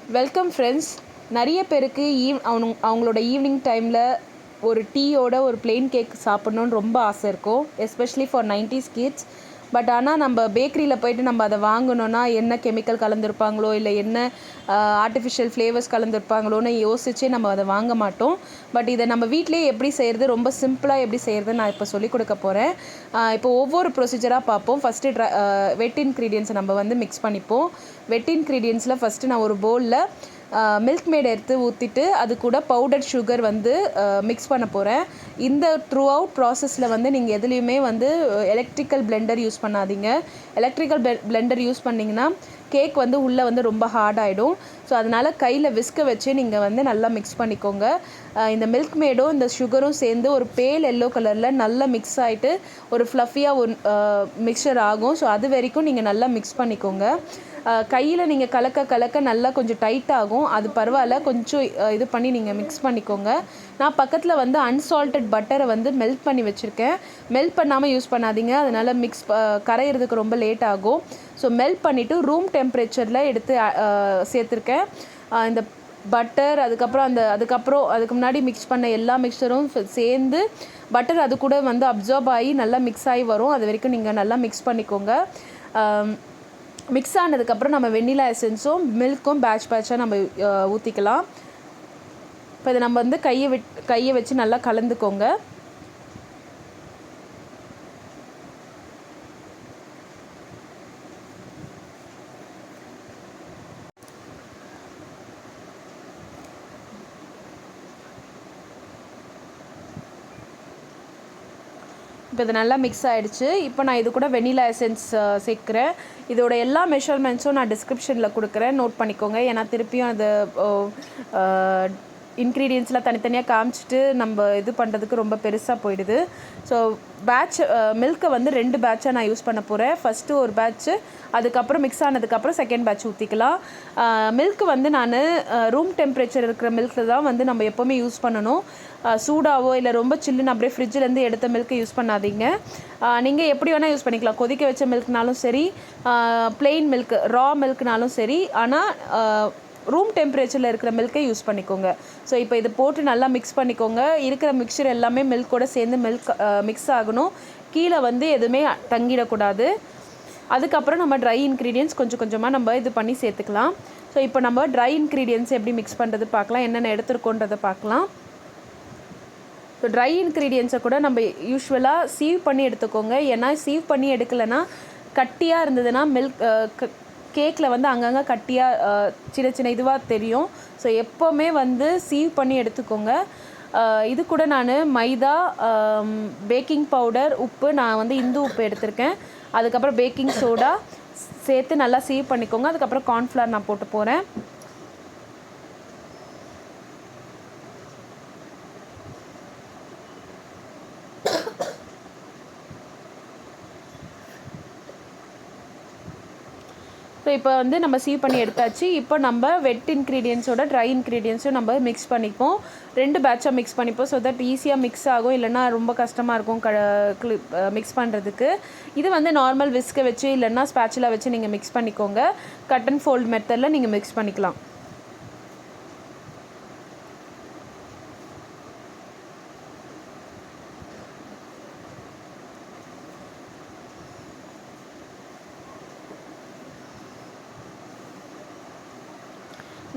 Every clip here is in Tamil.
Welcome friends. நிறைய பேருக்கு அவங்களோட ஈவினிங் டைமில் ஒரு டீயோட ஒரு பிளெயின் கேக் சாப்பிட்ணுன்னு ரொம்ப ஆசை இருக்கும், especially for 90s kids. But ஆனால் நம்ம பேக்கரியில் போய்ட்டு நம்ம அதை வாங்கணுன்னா என்ன கெமிக்கல் கலந்துருப்பாங்களோ இல்லை என்ன ஆர்டிஃபிஷியல் ஃப்ளேவர்ஸ் கலந்துருப்பாங்களோன்னு யோசிச்சே நம்ம அதை வாங்க மாட்டோம். பட் இதை நம்ம வீட்டிலேயே எப்படி செய்கிறது, ரொம்ப சிம்பிளாக எப்படி செய்கிறது நான் இப்போ சொல்லிக் கொடுக்க போகிறேன். இப்போ ஒவ்வொரு ப்ரொசீஜராக பார்ப்போம். ஃபஸ்ட்டு வெட் இன்க்ரீடியன்ஸை நம்ம வந்து மிக்ஸ் பண்ணிப்போம். வெட் இன்க்ரீடியன்ஸில் ஃபஸ்ட்டு நான் ஒரு பவுலில் மில்க் மேட் எடுத்து ஊற்றிட்டு அது கூட பவுடர் சுகர் வந்து மிக்ஸ் பண்ண போகிறேன். இந்த த்ரூ அவுட் ப்ராசஸில் வந்து நீங்கள் எதுலேயுமே வந்து எலக்ட்ரிக்கல் பிளெண்டர் யூஸ் பண்ணாதீங்க. எலக்ட்ரிக்கல் பிளெண்டர் யூஸ் பண்ணிங்கன்னா கேக் வந்து உள்ளே வந்து ரொம்ப ஹார்ட் ஆகிடும். ஸோ அதனால் கையில் விஸ்க வச்சு நீங்கள் வந்து நல்லா மிக்ஸ் பண்ணிக்கோங்க. இந்த மில்க் மேடும் இந்த சுகரும் சேர்ந்து ஒரு பேல் எல்லோ கலரில் நல்லா மிக்ஸ் ஆகிட்டு ஒரு ஃப்ளஃபியாக ஒரு மிக்சர் ஆகும். ஸோ அது வரைக்கும் நீங்கள் நல்லா மிக்ஸ் பண்ணிக்கோங்க. கையில் நீங்கள் கலக்க நல்லா கொஞ்சம் டைட் ஆகும். அது பரவாயில்ல, கொஞ்சம் இது பண்ணி நீங்கள் மிக்ஸ் பண்ணிக்கோங்க. நான் பக்கத்தில் வந்து அன்சால்ட்டட் பட்டரை வந்து மெல்ட் பண்ணி வச்சுருக்கேன். மெல்ட் பண்ணாமல் யூஸ் பண்ணாதீங்க, அதனால் கரையிறதுக்கு ரொம்ப லேட் ஆகும். ஸோ மெல்ட் பண்ணிவிட்டு ரூம் டெம்பரேச்சரில் எடுத்து சேர்த்துருக்கேன். இந்த பட்டர் அதுக்கு முன்னாடி மிக்ஸ் பண்ண எல்லா மிக்சரும் சேர்ந்து பட்டர் அது கூட வந்து அப்சார்ப் ஆகி நல்லா மிக்ஸ் ஆகி வரும். அது வரைக்கும் நீங்கள் நல்லா மிக்ஸ் பண்ணிக்கோங்க. மிக்ஸ் ஆனதுக்கப்புறம் நம்ம வெண்ணிலா எசன்ஸும் மில்க்கும் பேட்சாக நம்ம ஊற்றிக்கலாம். இப்போ இதை நம்ம வந்து கையை வச்சு நல்லா கலந்துக்கோங்க. இப்போ இது நல்லா மிக்ஸ் ஆகிடுச்சு. இப்போ நான் இது கூட வெண்ணிலா எசன்ஸ் சேர்க்குறேன். இதோட எல்லா மெஷர்மெண்ட்ஸும் நான் டிஸ்கிரிப்ஷனில் கொடுக்குறேன், நோட் பண்ணிக்கோங்க. ஏன்னா திருப்பியும் அது இன்க்ரீடியன்ஸ்லாம் தனித்தனியாக காமிச்சிட்டு நம்ம இது பண்ணுறதுக்கு ரொம்ப பெருசாக போயிடுது. ஸோ மில்கை வந்து 2 பேட்சாக நான் யூஸ் பண்ண போகிறேன். ஃபஸ்ட்டு ஒரு பேட்ச்சு, அதுக்கப்புறம் மிக்ஸ் ஆனதுக்கப்புறம் செகண்ட் பேட்ச் ஊற்றிக்கலாம். மில்க் வந்து நான் ரூம் டெம்பரேச்சர் இருக்கிற மில்கில் தான் வந்து நம்ம எப்போவுமே யூஸ் பண்ணணும். சூடாவோ இல்லை ரொம்ப சில்லுன்னு அப்படியே ஃப்ரிட்ஜிலேருந்து எடுத்த மில்க்கு யூஸ் பண்ணாதீங்க. நீங்கள் எப்படி வேணால் யூஸ் பண்ணிக்கலாம். கொதிக்க வச்ச மில்க்னாலும் சரி, பிளெயின் மில்க் ரா மில்க்னாலும் சரி, ஆனால் ரூம் டெம்பரேச்சரில் இருக்கிற மில்க்கை யூஸ் பண்ணிக்கோங்க. ஸோ இப்போ இதை போட்டு நல்லா மிக்ஸ் பண்ணிக்கோங்க. இருக்கிற மிக்சர் எல்லாமே மில்கோடு சேர்ந்து மிக்ஸ் ஆகணும். கீழே வந்து எதுவுமே தங்கிடக்கூடாது. அதுக்கப்புறம் நம்ம ட்ரை இன்க்ரீடியன்ஸ் கொஞ்சம் கொஞ்சமாக நம்ம இது பண்ணி சேர்த்துக்கலாம். ஸோ இப்போ நம்ம ட்ரை இன்க்ரீடியன்ஸ் எப்படி மிக்ஸ் பண்ணுறது பார்க்கலாம், என்னென்ன எடுத்துருக்கோன்றதை பார்க்கலாம். ஸோ ட்ரை இன்க்ரீடியன்ஸை கூட நம்ம யூஸ்வலாக சீவ் பண்ணி எடுத்துக்கோங்க. ஏன்னா சீவ் பண்ணி எடுக்கலைன்னா கட்டியாக இருந்ததுன்னா கேக்கில் வந்து அங்கங்கே கட்டியாக சின்ன இதுவாக தெரியும். ஸோ எப்போவுமே வந்து சீவ் பண்ணி எடுத்துக்கோங்க. இது கூட நான் மைதா, பேக்கிங் பவுடர், உப்பு, நான் வந்து இந்து உப்பு எடுத்திருக்கேன். அதுக்கப்புறம் பேக்கிங் சோடா சேர்த்து நல்லா சீவ் பண்ணிக்கோங்க. அதுக்கப்புறம் கார்ன்ஃப்ளவர் நான் போட்டு போகிறேன். ஸோ இப்போ வந்து நம்ம சீவ் பண்ணி எடுத்தாச்சு. இப்போ நம்ம வெட் இன்க்ரீடியன்ஸோட ட்ரை இன்க்ரீடியன்ஸும் நம்ம மிக்ஸ் பண்ணிப்போம். 2 பேட்சாக மிக்ஸ் பண்ணிப்போம். ஸோ தட் ஈஸியாக மிக்ஸ் ஆகும், இல்லைன்னா ரொம்ப கஷ்டமாக இருக்கும் மிக்ஸ் பண்ணுறதுக்கு. இது வந்து நார்மல் விஸ்கை வச்சு இல்லைன்னா ஸ்பேச்சுலா வச்சு நீங்கள் மிக்ஸ் பண்ணிக்கோங்க. கட் அண்ட் ஃபோல்ட் மெத்தடில் நீங்கள் மிக்ஸ் பண்ணிக்கலாம்.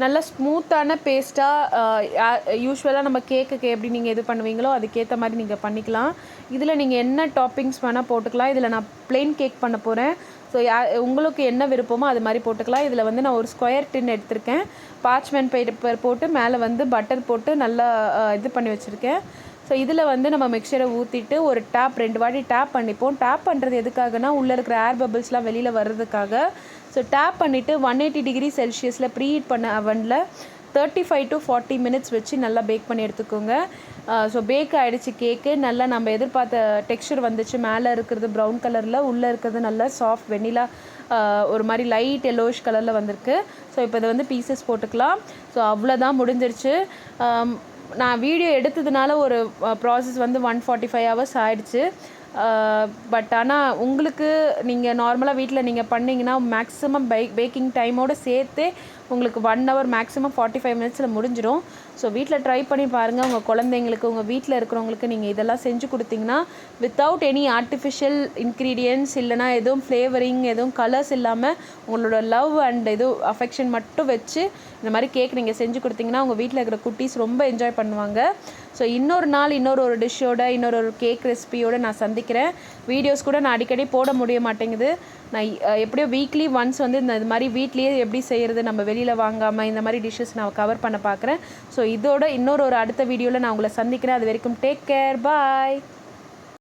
நல்லா ஸ்மூத்தான பேஸ்ட்டாக யூஸ்வலாக நம்ம கேக்குக்கு எப்படி நீங்கள் இது பண்ணுவீங்களோ அதுக்கேற்ற மாதிரி நீங்கள் பண்ணிக்கலாம். இதில் நீங்கள் என்ன டாப்பிங்ஸ் வேணால் போட்டுக்கலாம். இதில் நான் ப்ளெயின் கேக் பண்ண போகிறேன். ஸோ உங்களுக்கு என்ன விருப்பமோ அது மாதிரி போட்டுக்கலாம். இதில் வந்து நான் ஒரு ஸ்கொயர் டின் எடுத்திருக்கேன். பார்ச்மெண்ட் பேப்பர் போட்டு மேலே வந்து பட்டர் போட்டு நல்லா இது பண்ணி வச்சுருக்கேன். ஸோ இதில் வந்து நம்ம மிக்சரை ஊற்றிட்டு ஒரு 2 வாட்டி டேப் பண்ணிப்போம். டேப் பண்ணுறது எதுக்காகனா உள்ளே இருக்கிற ஏர் பபிள்ஸ்லாம் வெளியில் வர்றதுக்காக. ஸோ டேப் பண்ணிவிட்டு 180 டிகிரி செல்சியஸில் ப்ரீஹீட் பண்ண அவனில் 35 to 40 மினிட்ஸ் வச்சு நல்லா பேக் பண்ணி எடுத்துக்கோங்க. ஸோ பேக் ஆகிடுச்சு கேக்கு. நல்லா நம்ம எதிர்பார்த்த டெக்ஸ்சர் வந்துச்சு. மேலே இருக்கிறது ப்ரௌன் கலரில், உள்ளே இருக்கிறது நல்லா சாஃப்ட் வெண்ணிலா ஒரு மாதிரி லைட் எல்லோஷ் கலரில் வந்திருக்கு. ஸோ இப்போ இதை வந்து பீசஸ் போட்டுக்கலாம். ஸோ அவ்வளோதான், முடிஞ்சிருச்சு. நான் வீடியோ எடுத்ததுனால ஒரு ப்ராசஸ் வந்து 145 ஹவர்ஸ் ஆகிடுச்சு. பட் ஆனால் உங்களுக்கு நீங்கள் நார்மலாக வீட்டில் நீங்கள் பண்ணிங்கன்னா மேக்ஸிமம் பேக்கிங் டைமோடு சேர்த்து உங்களுக்கு 1 hour மேக்ஸிமம் 45 மினிட்ஸில் முடிஞ்சிடும். ஸோ வீட்டில் ட்ரை பண்ணி பாருங்கள். உங்கள் குழந்தைங்களுக்கு, உங்கள் வீட்டில் இருக்கிறவங்களுக்கு நீங்கள் இதெல்லாம் செஞ்சு கொடுத்தீங்கன்னா வித்தவுட் எனி ஆர்டிஃபிஷியல் இன்க்ரீடியன்ட்ஸ் இல்லைனா எதுவும் ஃப்ளேவரிங் எதுவும் கலர்ஸ் இல்லாமல் உங்களோட லவ் அண்ட் இது அஃபெக்ஷன் மட்டும் வச்சு இந்த மாதிரி கேக் நீங்கள் செஞ்சு கொடுத்தீங்கன்னா உங்கள் வீட்டில் இருக்கிற குட்டீஸ் ரொம்ப என்ஜாய் பண்ணுவாங்க. ஸோ இன்னொரு நாள் ஒரு டிஷ்ஷோட ஒரு கேக் ரெசிபியோடு நான் சந்திக்கிறேன். வீடியோஸ் கூட நான் அடிக்கடி போட முடிய மாட்டேங்குது. நான் எப்படியோ வீக்லி ஒன்ஸ் வந்து இது மாதிரி வீட்லேயே எப்படி செய்கிறது, நம்ம வெளியில் வாங்காமல் இந்த மாதிரி டிஷ்ஷஸ் நான் கவர் பண்ண பார்க்குறேன். ஸோ இதோட ஒரு அடுத்த வீடியோவில் நான் உங்களை சந்திக்கிறேன். அது வரைக்கும் டேக் கேர், பாய்.